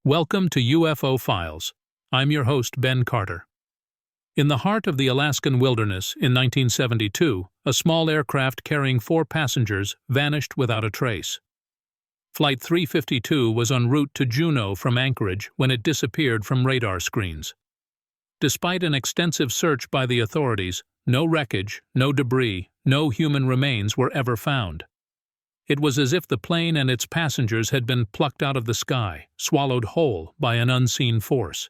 Welcome to UFO Files. I'm your host, Ben Carter. In the heart of the Alaskan wilderness in 1972, a small aircraft carrying 4 passengers vanished without a trace. Flight 352 was en route to Juneau from Anchorage when it disappeared from radar screens. Despite an extensive search by the authorities, no wreckage, no debris, no human remains were ever found. It was as if the plane and its passengers had been plucked out of the sky, swallowed whole by an unseen force.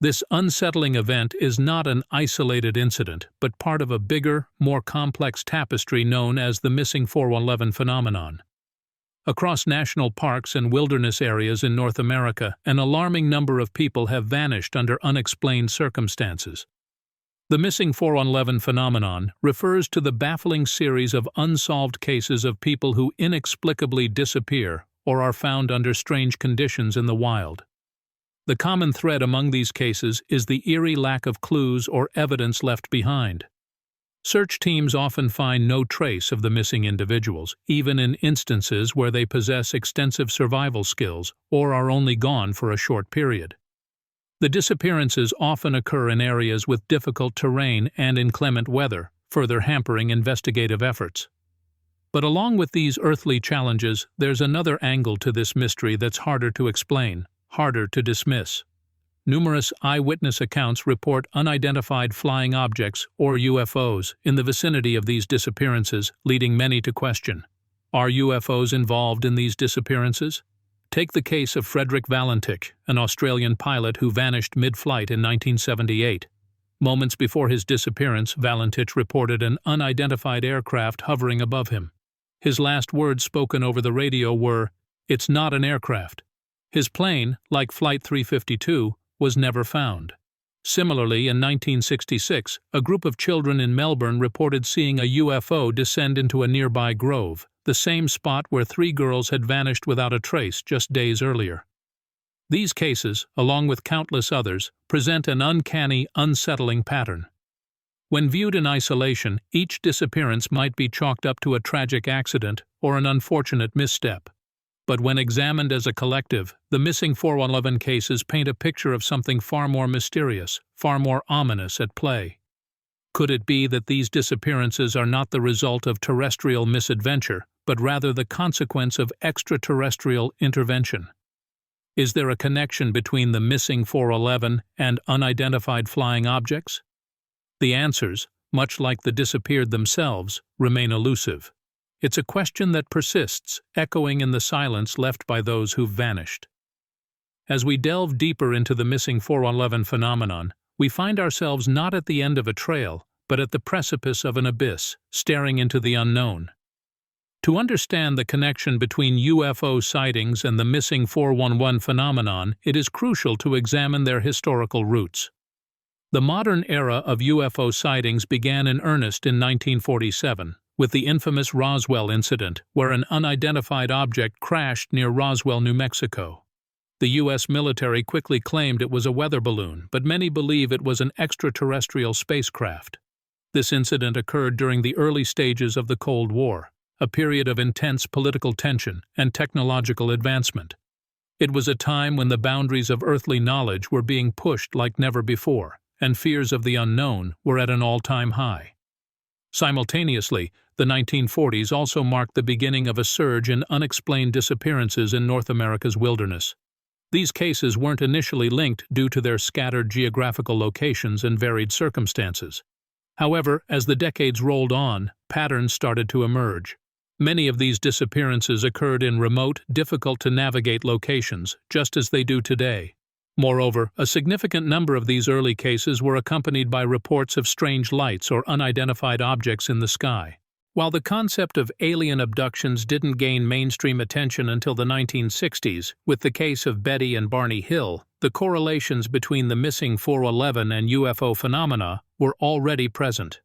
This unsettling event is not an isolated incident, but part of a bigger, more complex tapestry known as the missing 411 phenomenon. Across national parks and wilderness areas in North America, an alarming number of people have vanished under unexplained circumstances. The missing 411 phenomenon refers to the baffling series of unsolved cases of people who inexplicably disappear or are found under strange conditions in the wild. The common thread among these cases is the eerie lack of clues or evidence left behind. Search teams often find no trace of the missing individuals, even in instances where they possess extensive survival skills or are only gone for a short period. The disappearances often occur in areas with difficult terrain and inclement weather, further hampering investigative efforts. But along with these earthly challenges, there's another angle to this mystery that's harder to explain, harder to dismiss. Numerous eyewitness accounts report unidentified flying objects, or UFOs, in the vicinity of these disappearances, leading many to question: are UFOs involved in these disappearances? Take the case of Frederick Valentic, an Australian pilot who vanished mid-flight in 1978. Moments before his disappearance, Valentic reported an unidentified aircraft hovering above him. His last words spoken over the radio were, "It's not an aircraft." His plane, like Flight 352, was never found. Similarly, in 1966, a group of children in Melbourne reported seeing a UFO descend into a nearby grove, the same spot where 3 girls had vanished without a trace just days earlier. These cases, along with countless others, present an uncanny, unsettling pattern. When viewed in isolation, each disappearance might be chalked up to a tragic accident or an unfortunate misstep. But when examined as a collective, the missing 411 cases paint a picture of something far more mysterious, far more ominous at play. Could it be that these disappearances are not the result of terrestrial misadventure, but rather the consequence of extraterrestrial intervention? Is there a connection between the missing 411 and unidentified flying objects? The answers, much like the disappeared themselves, remain elusive. It's a question that persists, echoing in the silence left by those who've vanished. As we delve deeper into the missing 411 phenomenon, we find ourselves not at the end of a trail, but at the precipice of an abyss, staring into the unknown. To understand the connection between UFO sightings and the missing 411 phenomenon, it is crucial to examine their historical roots. The modern era of UFO sightings began in earnest in 1947. With the infamous Roswell incident, where an unidentified object crashed near Roswell, New Mexico. The U.S. military quickly claimed it was a weather balloon, but many believe it was an extraterrestrial spacecraft. This incident occurred during the early stages of the Cold War, a period of intense political tension and technological advancement. It was a time when the boundaries of earthly knowledge were being pushed like never before, and fears of the unknown were at an all-time high. Simultaneously, the 1940s also marked the beginning of a surge in unexplained disappearances in North America's wilderness. These cases weren't initially linked due to their scattered geographical locations and varied circumstances. However, as the decades rolled on, patterns started to emerge. Many of these disappearances occurred in remote, difficult-to-navigate locations, just as they do today. Moreover, a significant number of these early cases were accompanied by reports of strange lights or unidentified objects in the sky. While the concept of alien abductions didn't gain mainstream attention until the 1960s, with the case of Betty and Barney Hill, the correlations between the missing 411 and UFO phenomena were already present.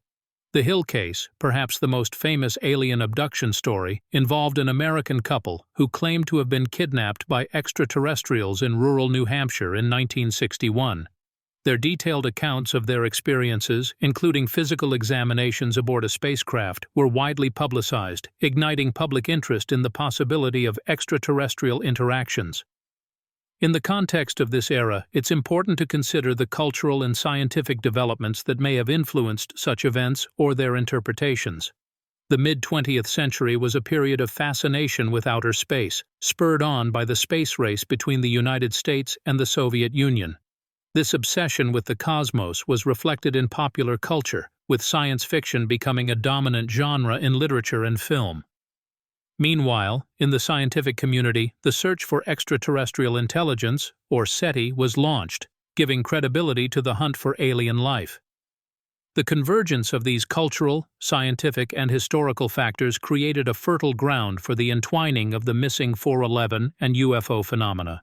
The Hill case, perhaps the most famous alien abduction story, involved an American couple who claimed to have been kidnapped by extraterrestrials in rural New Hampshire in 1961. Their detailed accounts of their experiences, including physical examinations aboard a spacecraft, were widely publicized, igniting public interest in the possibility of extraterrestrial interactions. In the context of this era, it's important to consider the cultural and scientific developments that may have influenced such events or their interpretations. The mid-20th century was a period of fascination with outer space, spurred on by the space race between the United States and the Soviet Union. This obsession with the cosmos was reflected in popular culture, with science fiction becoming a dominant genre in literature and film. Meanwhile, in the scientific community, the search for extraterrestrial intelligence, or SETI, was launched, giving credibility to the hunt for alien life. The convergence of these cultural, scientific, and historical factors created a fertile ground for the entwining of the missing 411 and UFO phenomena.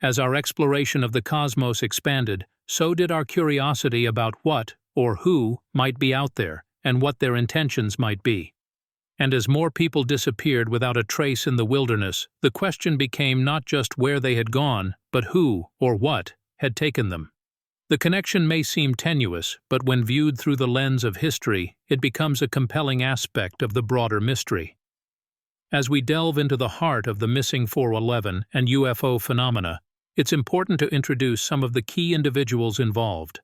As our exploration of the cosmos expanded, so did our curiosity about what, or who, might be out there, and what their intentions might be. And as more people disappeared without a trace in the wilderness, the question became not just where they had gone, but who, or what, had taken them. The connection may seem tenuous, but when viewed through the lens of history, it becomes a compelling aspect of the broader mystery. As we delve into the heart of the missing 411 and UFO phenomena, it's important to introduce some of the key individuals involved.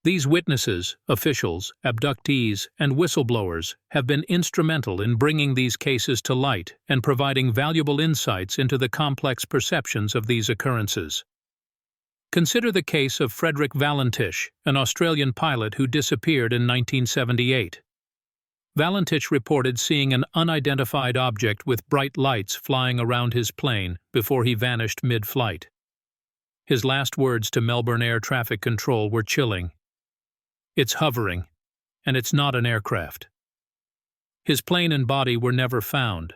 These witnesses, officials, abductees, and whistleblowers have been instrumental in bringing these cases to light and providing valuable insights into the complex perceptions of these occurrences. Consider the case of Frederick Valentich, an Australian pilot who disappeared in 1978. Valentich reported seeing an unidentified object with bright lights flying around his plane before he vanished mid-flight. His last words to Melbourne Air Traffic Control were chilling. "It's hovering, and it's not an aircraft." His plane and body were never found,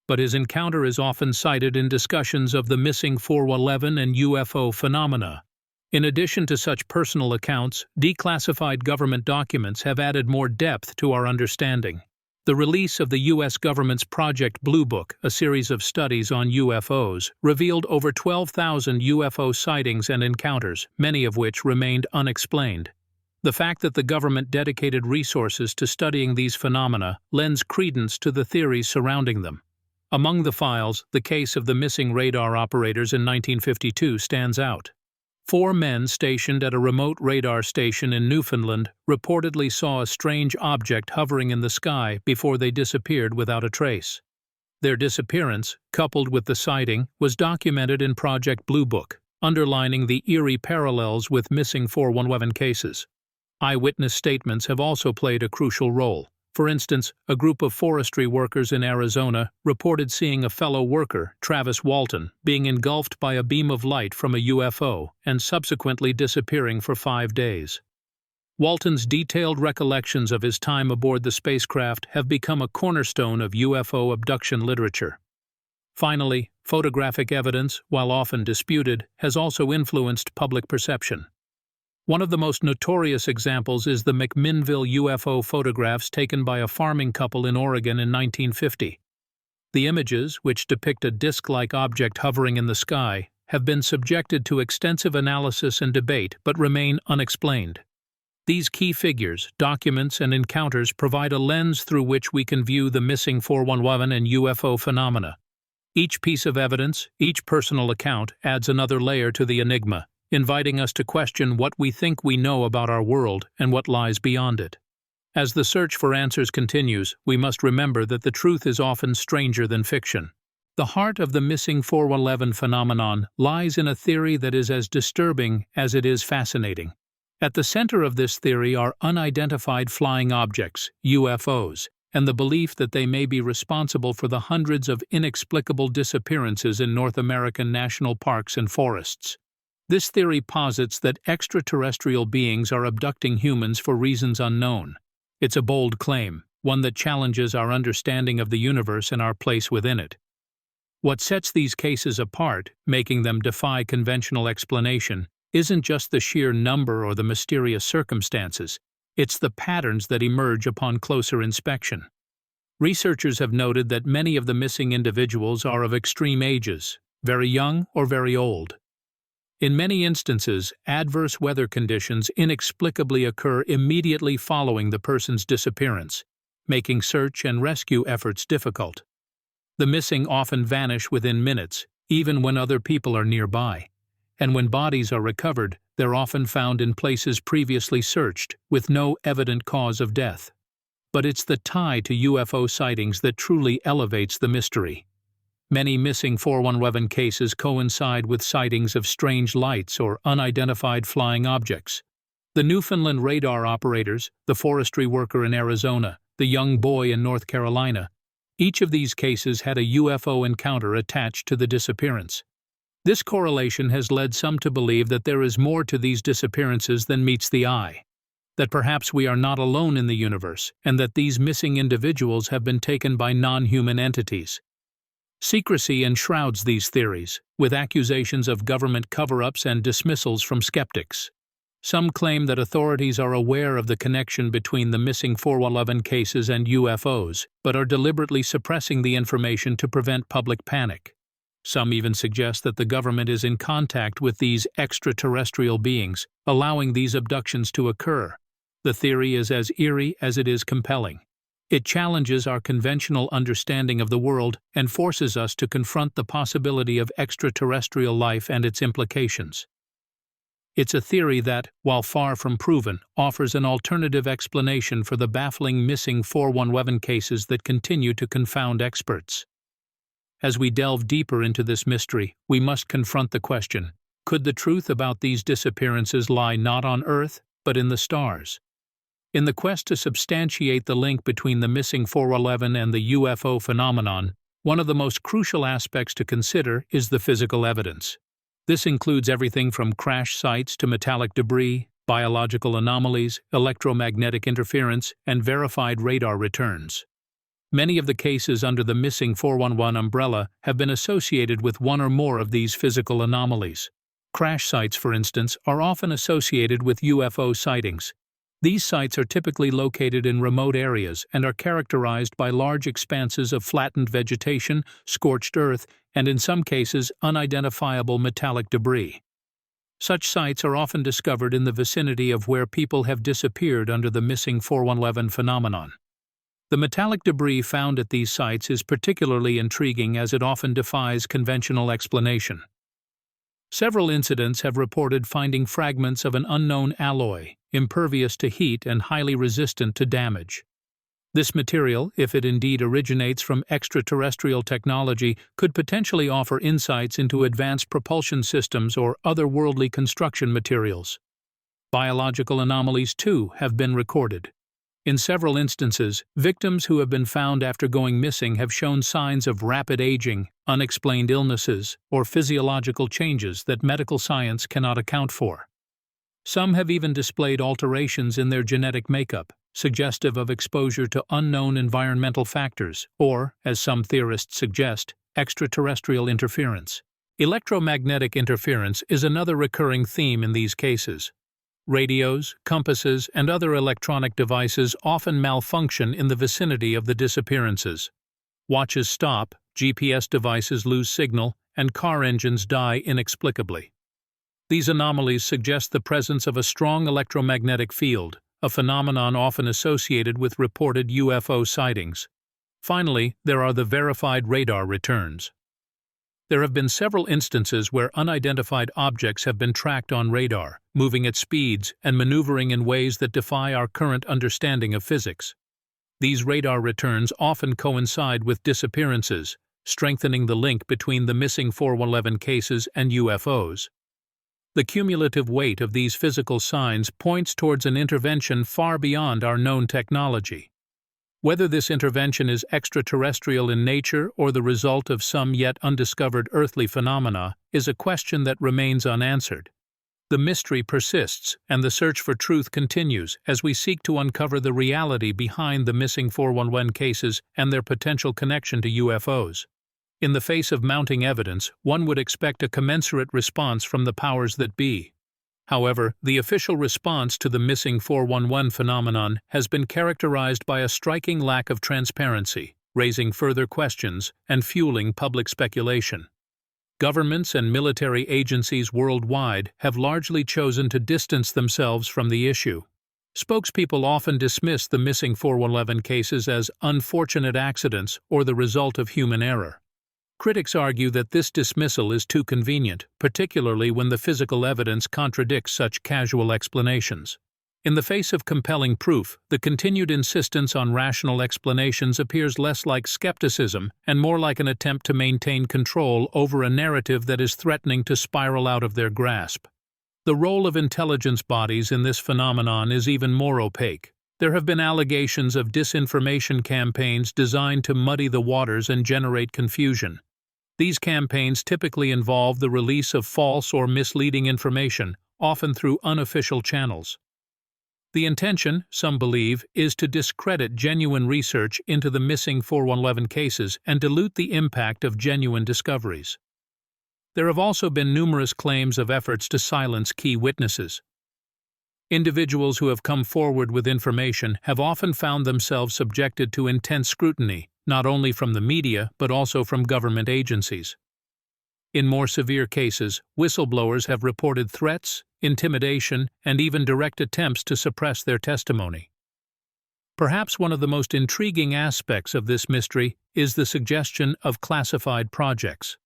but his encounter is often cited in discussions of the missing 411 and UFO phenomena. In addition to such personal accounts, declassified government documents have added more depth to our understanding. The release of the U.S. government's Project Blue Book, a series of studies on UFOs, revealed over 12,000 UFO sightings and encounters, many of which remained unexplained. The fact that the government dedicated resources to studying these phenomena lends credence to the theories surrounding them. Among the files, the case of the missing radar operators in 1952 stands out. 4 men stationed at a remote radar station in Newfoundland reportedly saw a strange object hovering in the sky before they disappeared without a trace. Their disappearance, coupled with the sighting, was documented in Project Blue Book, underlining the eerie parallels with missing 411 cases. Eyewitness statements have also played a crucial role. For instance, a group of forestry workers in Arizona reported seeing a fellow worker, Travis Walton, being engulfed by a beam of light from a UFO and subsequently disappearing for 5 days. Walton's detailed recollections of his time aboard the spacecraft have become a cornerstone of UFO abduction literature. Finally, photographic evidence, while often disputed, has also influenced public perception. One of the most notorious examples is the McMinnville UFO photographs taken by a farming couple in Oregon in 1950. The images, which depict a disc-like object hovering in the sky, have been subjected to extensive analysis and debate but remain unexplained. These key figures, documents, and encounters provide a lens through which we can view the missing 411 and UFO phenomena. Each piece of evidence, each personal account, adds another layer to the enigma, inviting us to question what we think we know about our world and what lies beyond it. As the search for answers continues, we must remember that the truth is often stranger than fiction. The heart of the missing 411 phenomenon lies in a theory that is as disturbing as it is fascinating. At the center of this theory are unidentified flying objects, UFOs, and the belief that they may be responsible for the hundreds of inexplicable disappearances in North American national parks and forests. This theory posits that extraterrestrial beings are abducting humans for reasons unknown. It's a bold claim, one that challenges our understanding of the universe and our place within it. What sets these cases apart, making them defy conventional explanation, isn't just the sheer number or the mysterious circumstances, it's the patterns that emerge upon closer inspection. Researchers have noted that many of the missing individuals are of extreme ages, very young or very old. In many instances, adverse weather conditions inexplicably occur immediately following the person's disappearance, making search and rescue efforts difficult. The missing often vanish within minutes, even when other people are nearby. And when bodies are recovered, they're often found in places previously searched, with no evident cause of death. But it's the tie to UFO sightings that truly elevates the mystery. Many missing 411 cases coincide with sightings of strange lights or unidentified flying objects. The Newfoundland radar operators, the forestry worker in Arizona, the young boy in North Carolina, each of these cases had a UFO encounter attached to the disappearance. This correlation has led some to believe that there is more to these disappearances than meets the eye, that perhaps we are not alone in the universe, and that these missing individuals have been taken by non-human entities. Secrecy enshrouds these theories, with accusations of government cover-ups and dismissals from skeptics. Some claim that authorities are aware of the connection between the missing 411 cases and UFOs, but are deliberately suppressing the information to prevent public panic. Some even suggest that the government is in contact with these extraterrestrial beings, allowing these abductions to occur. The theory is as eerie as it is compelling. It challenges our conventional understanding of the world and forces us to confront the possibility of extraterrestrial life and its implications. It's a theory that, while far from proven, offers an alternative explanation for the baffling missing 411 cases that continue to confound experts. As we delve deeper into this mystery, we must confront the question: could the truth about these disappearances lie not on Earth, but in the stars? In the quest to substantiate the link between the missing 411 and the UFO phenomenon, one of the most crucial aspects to consider is the physical evidence. This includes everything from crash sites to metallic debris, biological anomalies, electromagnetic interference, and verified radar returns. Many of the cases under the missing 411 umbrella have been associated with one or more of these physical anomalies. Crash sites, for instance, are often associated with UFO sightings. These sites are typically located in remote areas and are characterized by large expanses of flattened vegetation, scorched earth, and in some cases unidentifiable metallic debris. Such sites are often discovered in the vicinity of where people have disappeared under the missing 411 phenomenon. The metallic debris found at these sites is particularly intriguing as it often defies conventional explanation. Several incidents have reported finding fragments of an unknown alloy, impervious to heat and highly resistant to damage. This material, if it indeed originates from extraterrestrial technology, could potentially offer insights into advanced propulsion systems or otherworldly construction materials. Biological anomalies, too, have been recorded. In several instances, victims who have been found after going missing have shown signs of rapid aging, unexplained illnesses, or physiological changes that medical science cannot account for. Some have even displayed alterations in their genetic makeup, suggestive of exposure to unknown environmental factors, or, as some theorists suggest, extraterrestrial interference. Electromagnetic interference is another recurring theme in these cases. Radios, compasses, and other electronic devices often malfunction in the vicinity of the disappearances. Watches stop, GPS devices lose signal, and car engines die inexplicably. These anomalies suggest the presence of a strong electromagnetic field, a phenomenon often associated with reported UFO sightings. Finally, there are the verified radar returns. There have been several instances where unidentified objects have been tracked on radar, moving at speeds and maneuvering in ways that defy our current understanding of physics. These radar returns often coincide with disappearances, strengthening the link between the missing 411 cases and UFOs. The cumulative weight of these physical signs points towards an intervention far beyond our known technology. Whether this intervention is extraterrestrial in nature or the result of some yet undiscovered earthly phenomena is a question that remains unanswered. The mystery persists, and the search for truth continues as we seek to uncover the reality behind the missing 411 cases and their potential connection to UFOs. In the face of mounting evidence, one would expect a commensurate response from the powers that be. However, the official response to the missing 411 phenomenon has been characterized by a striking lack of transparency, raising further questions and fueling public speculation. Governments and military agencies worldwide have largely chosen to distance themselves from the issue. Spokespeople often dismiss the missing 411 cases as unfortunate accidents or the result of human error. Critics argue that this dismissal is too convenient, particularly when the physical evidence contradicts such casual explanations. In the face of compelling proof, the continued insistence on rational explanations appears less like skepticism and more like an attempt to maintain control over a narrative that is threatening to spiral out of their grasp. The role of intelligence bodies in this phenomenon is even more opaque. There have been allegations of disinformation campaigns designed to muddy the waters and generate confusion. These campaigns typically involve the release of false or misleading information, often through unofficial channels. The intention, some believe, is to discredit genuine research into the missing 411 cases and dilute the impact of genuine discoveries. There have also been numerous claims of efforts to silence key witnesses. Individuals who have come forward with information have often found themselves subjected to intense scrutiny, not only from the media but also from government agencies. In more severe cases, whistleblowers have reported threats, intimidation, and even direct attempts to suppress their testimony. Perhaps one of the most intriguing aspects of this mystery is the suggestion of classified projects.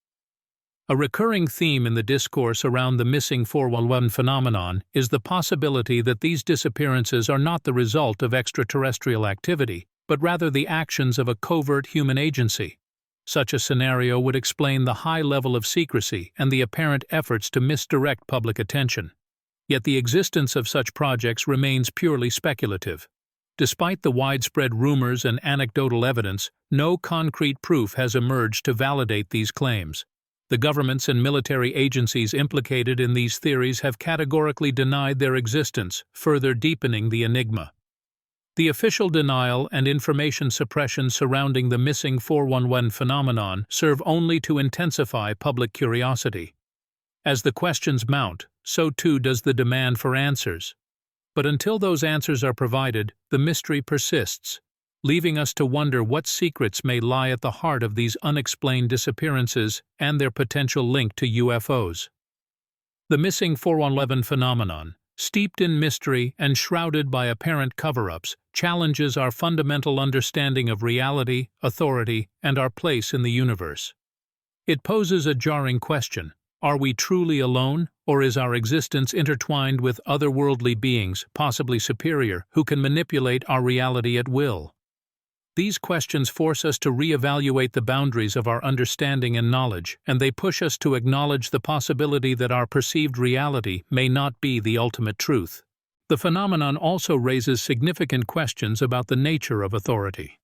A recurring theme in the discourse around the missing 411 phenomenon is the possibility that these disappearances are not the result of extraterrestrial activity, but rather the actions of a covert human agency. Such a scenario would explain the high level of secrecy and the apparent efforts to misdirect public attention. Yet the existence of such projects remains purely speculative. Despite the widespread rumors and anecdotal evidence, no concrete proof has emerged to validate these claims. The governments and military agencies implicated in these theories have categorically denied their existence, further deepening the enigma. The official denial and information suppression surrounding the missing 411 phenomenon serve only to intensify public curiosity. As the questions mount, so too does the demand for answers. But until those answers are provided, the mystery persists, leaving us to wonder what secrets may lie at the heart of these unexplained disappearances and their potential link to UFOs. The missing 411 phenomenon, steeped in mystery and shrouded by apparent cover-ups, challenges our fundamental understanding of reality, authority, and our place in the universe. It poses a jarring question: are we truly alone, or is our existence intertwined with otherworldly beings, possibly superior, who can manipulate our reality at will? These questions force us to reevaluate the boundaries of our understanding and knowledge, and they push us to acknowledge the possibility that our perceived reality may not be the ultimate truth. The phenomenon also raises significant questions about the nature of authority.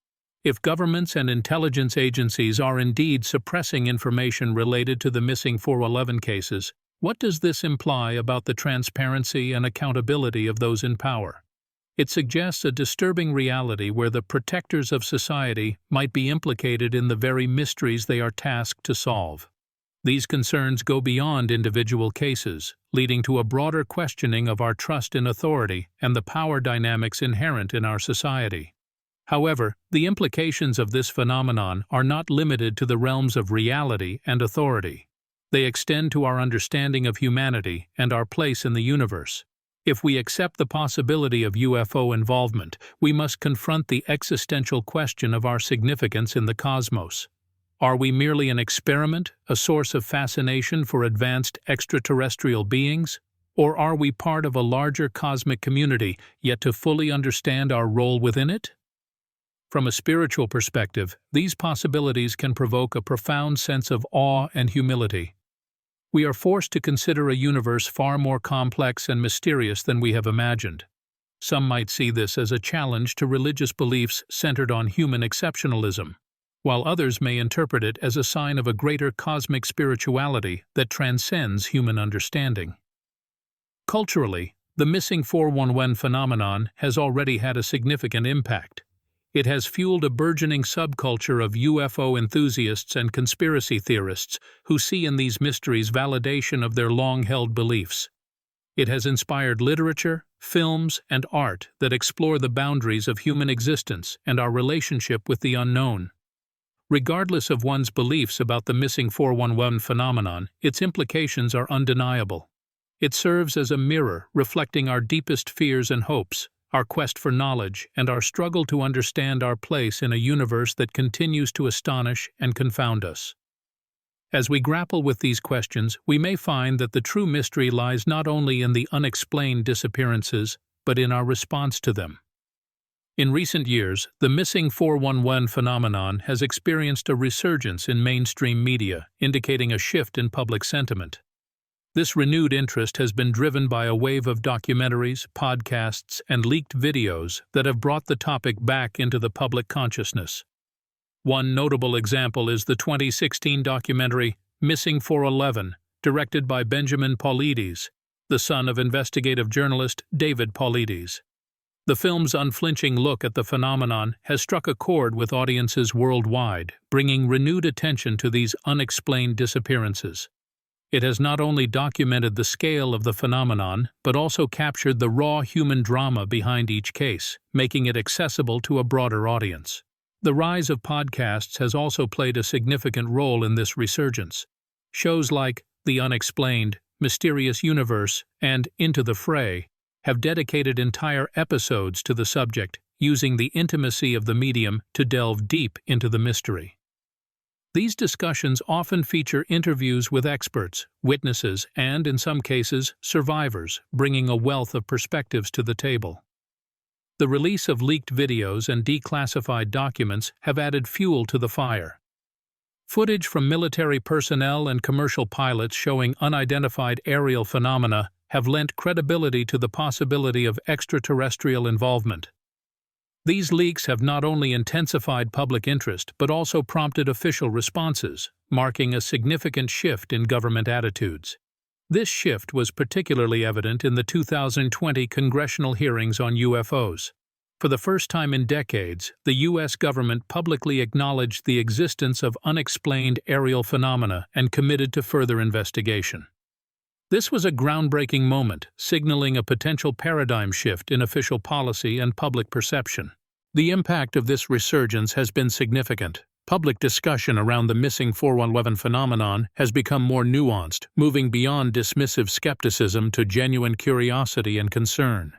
If governments and intelligence agencies are indeed suppressing information related to the missing 411 cases, what does this imply about the transparency and accountability of those in power? It suggests a disturbing reality where the protectors of society might be implicated in the very mysteries they are tasked to solve. These concerns go beyond individual cases, leading to a broader questioning of our trust in authority and the power dynamics inherent in our society. However, the implications of this phenomenon are not limited to the realms of reality and authority. They extend to our understanding of humanity and our place in the universe. If we accept the possibility of UFO involvement, we must confront the existential question of our significance in the cosmos. Are we merely an experiment, a source of fascination for advanced extraterrestrial beings? Or are we part of a larger cosmic community, yet to fully understand our role within it? From a spiritual perspective, these possibilities can provoke a profound sense of awe and humility. We are forced to consider a universe far more complex and mysterious than we have imagined. Some might see this as a challenge to religious beliefs centered on human exceptionalism, while others may interpret it as a sign of a greater cosmic spirituality that transcends human understanding. Culturally, the missing 411 phenomenon has already had a significant impact. It has fueled a burgeoning subculture of UFO enthusiasts and conspiracy theorists who see in these mysteries validation of their long-held beliefs. It has inspired literature, films, and art that explore the boundaries of human existence and our relationship with the unknown. Regardless of one's beliefs about the missing 411 phenomenon, its implications are undeniable. It serves as a mirror reflecting our deepest fears and hopes, our quest for knowledge, and our struggle to understand our place in a universe that continues to astonish and confound us. As we grapple with these questions, we may find that the true mystery lies not only in the unexplained disappearances, but in our response to them. In recent years, the missing 411 phenomenon has experienced a resurgence in mainstream media, indicating a shift in public sentiment. This renewed interest has been driven by a wave of documentaries, podcasts, and leaked videos that have brought the topic back into the public consciousness. One notable example is the 2016 documentary Missing 411, directed by Benjamin Paulides, the son of investigative journalist David Paulides. The film's unflinching look at the phenomenon has struck a chord with audiences worldwide, bringing renewed attention to these unexplained disappearances. It has not only documented the scale of the phenomenon, but also captured the raw human drama behind each case, making it accessible to a broader audience. The rise of podcasts has also played a significant role in this resurgence. Shows like The Unexplained, Mysterious Universe, and Into the Fray have dedicated entire episodes to the subject, using the intimacy of the medium to delve deep into the mystery. These discussions often feature interviews with experts, witnesses, and, in some cases, survivors, bringing a wealth of perspectives to the table. The release of leaked videos and declassified documents have added fuel to the fire. Footage from military personnel and commercial pilots showing unidentified aerial phenomena have lent credibility to the possibility of extraterrestrial involvement. These leaks have not only intensified public interest but also prompted official responses, marking a significant shift in government attitudes. This shift was particularly evident in the 2020 congressional hearings on UFOs. For the first time in decades, the U.S. government publicly acknowledged the existence of unexplained aerial phenomena and committed to further investigation. This was a groundbreaking moment, signaling a potential paradigm shift in official policy and public perception. The impact of this resurgence has been significant. Public discussion around the missing 411 phenomenon has become more nuanced, moving beyond dismissive skepticism to genuine curiosity and concern.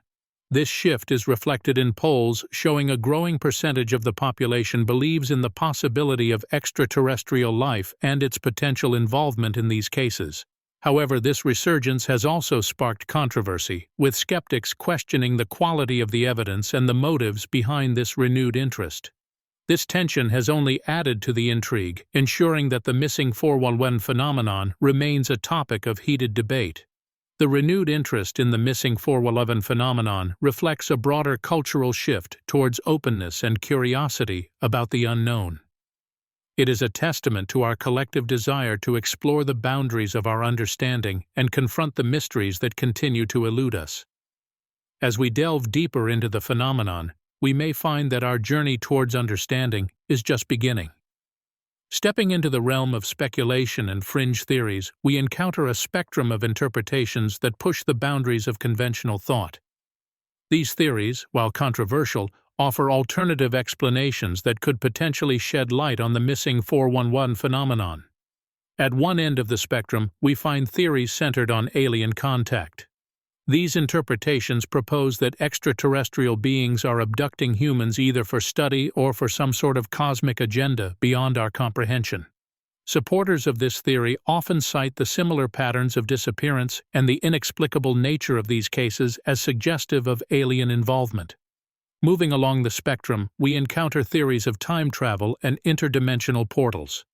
This shift is reflected in polls showing a growing percentage of the population believes in the possibility of extraterrestrial life and its potential involvement in these cases. However, this resurgence has also sparked controversy, with skeptics questioning the quality of the evidence and the motives behind this renewed interest. This tension has only added to the intrigue, ensuring that the missing 411 phenomenon remains a topic of heated debate. The renewed interest in the missing 411 phenomenon reflects a broader cultural shift towards openness and curiosity about the unknown. It is a testament to our collective desire to explore the boundaries of our understanding and confront the mysteries that continue to elude us. As we delve deeper into the phenomenon, we may find that our journey towards understanding is just beginning. Stepping into the realm of speculation and fringe theories, we encounter a spectrum of interpretations that push the boundaries of conventional thought. These theories, while controversial, offer alternative explanations that could potentially shed light on the missing 411 phenomenon. At one end of the spectrum, we find theories centered on alien contact. These interpretations propose that extraterrestrial beings are abducting humans either for study or for some sort of cosmic agenda beyond our comprehension. Supporters of this theory often cite the similar patterns of disappearance and the inexplicable nature of these cases as suggestive of alien involvement. Moving along the spectrum, we encounter theories of time travel and interdimensional portals.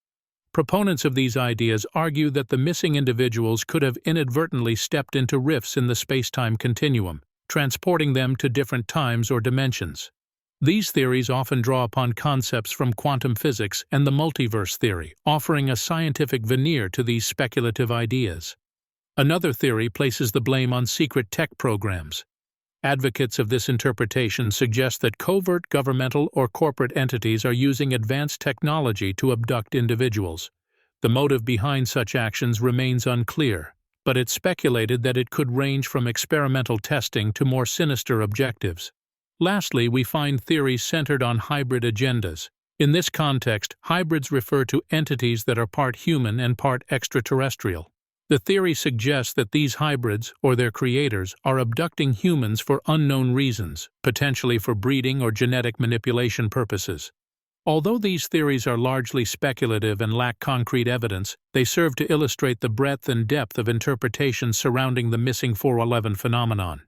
Proponents of these ideas argue that the missing individuals could have inadvertently stepped into rifts in the space-time continuum, transporting them to different times or dimensions. These theories often draw upon concepts from quantum physics and the multiverse theory, offering a scientific veneer to these speculative ideas. Another theory places the blame on secret tech programs. Advocates of this interpretation suggest that covert governmental or corporate entities are using advanced technology to abduct individuals. The motive behind such actions remains unclear, but it's speculated that it could range from experimental testing to more sinister objectives. Lastly, we find theories centered on hybrid agendas. In this context, hybrids refer to entities that are part human and part extraterrestrial. The theory suggests that these hybrids, or their creators, are abducting humans for unknown reasons, potentially for breeding or genetic manipulation purposes. Although these theories are largely speculative and lack concrete evidence, they serve to illustrate the breadth and depth of interpretation surrounding the missing 411 phenomenon.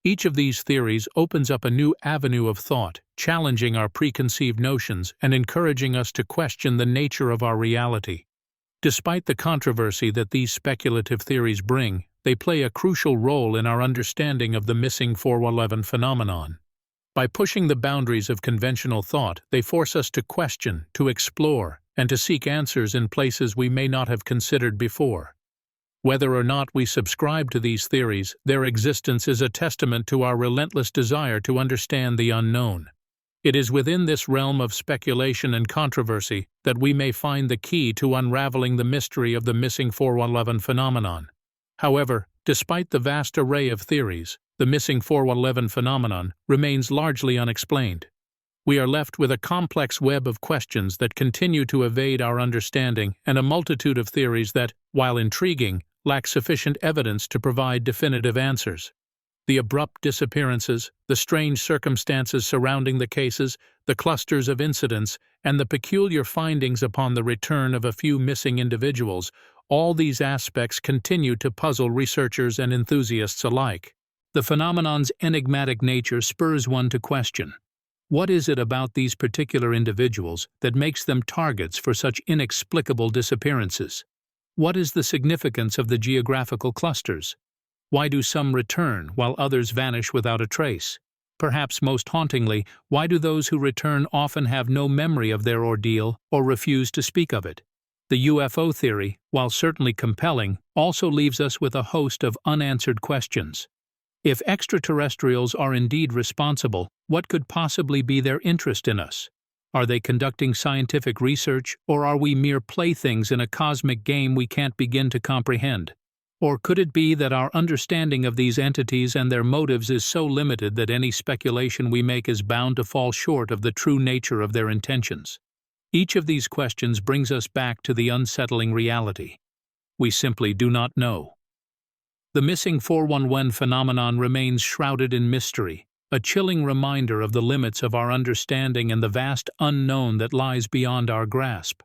Each of these theories opens up a new avenue of thought, challenging our preconceived notions and encouraging us to question the nature of our reality. Despite the controversy that these speculative theories bring, they play a crucial role in our understanding of the missing 411 phenomenon. By pushing the boundaries of conventional thought, they force us to question, to explore, and to seek answers in places we may not have considered before. Whether or not we subscribe to these theories, their existence is a testament to our relentless desire to understand the unknown. It is within this realm of speculation and controversy that we may find the key to unraveling the mystery of the missing 411 phenomenon. However, despite the vast array of theories, the missing 411 phenomenon remains largely unexplained. We are left with a complex web of questions that continue to evade our understanding and a multitude of theories that, while intriguing, lack sufficient evidence to provide definitive answers. The abrupt disappearances, the strange circumstances surrounding the cases, the clusters of incidents, and the peculiar findings upon the return of a few missing individuals, all these aspects continue to puzzle researchers and enthusiasts alike. The phenomenon's enigmatic nature spurs one to question. What is it about these particular individuals that makes them targets for such inexplicable disappearances? What is the significance of the geographical clusters? Why do some return while others vanish without a trace? Perhaps most hauntingly, why do those who return often have no memory of their ordeal or refuse to speak of it? The UFO theory, while certainly compelling, also leaves us with a host of unanswered questions. If extraterrestrials are indeed responsible, what could possibly be their interest in us? Are they conducting scientific research, or are we mere playthings in a cosmic game we can't begin to comprehend? Or could it be that our understanding of these entities and their motives is so limited that any speculation we make is bound to fall short of the true nature of their intentions? Each of these questions brings us back to the unsettling reality. We simply do not know. The missing 411 phenomenon remains shrouded in mystery, a chilling reminder of the limits of our understanding and the vast unknown that lies beyond our grasp.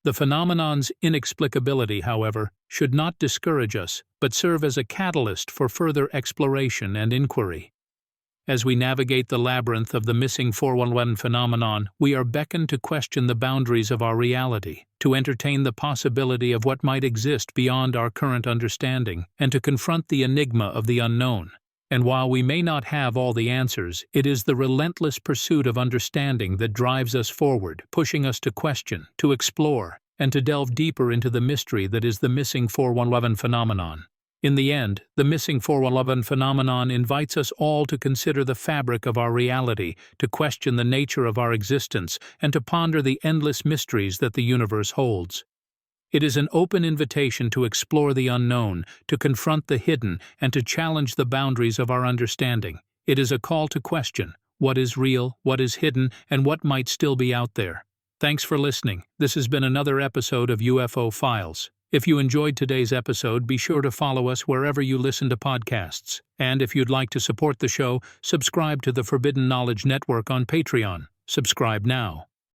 The phenomenon's inexplicability, however, should not discourage us, but serve as a catalyst for further exploration and inquiry. As we navigate the labyrinth of the missing 411 phenomenon, we are beckoned to question the boundaries of our reality, to entertain the possibility of what might exist beyond our current understanding, and to confront the enigma of the unknown. And while we may not have all the answers, it is the relentless pursuit of understanding that drives us forward, pushing us to question, to explore, and to delve deeper into the mystery that is the missing 411 phenomenon. In the end, the missing 411 phenomenon invites us all to consider the fabric of our reality, to question the nature of our existence, and to ponder the endless mysteries that the universe holds. It is an open invitation to explore the unknown, to confront the hidden, and to challenge the boundaries of our understanding. It is a call to question what is real, what is hidden, and what might still be out there. Thanks for listening. This has been another episode of UFO Files. If you enjoyed today's episode, be sure to follow us wherever you listen to podcasts. And if you'd like to support the show, subscribe to the Forbidden Knowledge Network on Patreon. Subscribe now.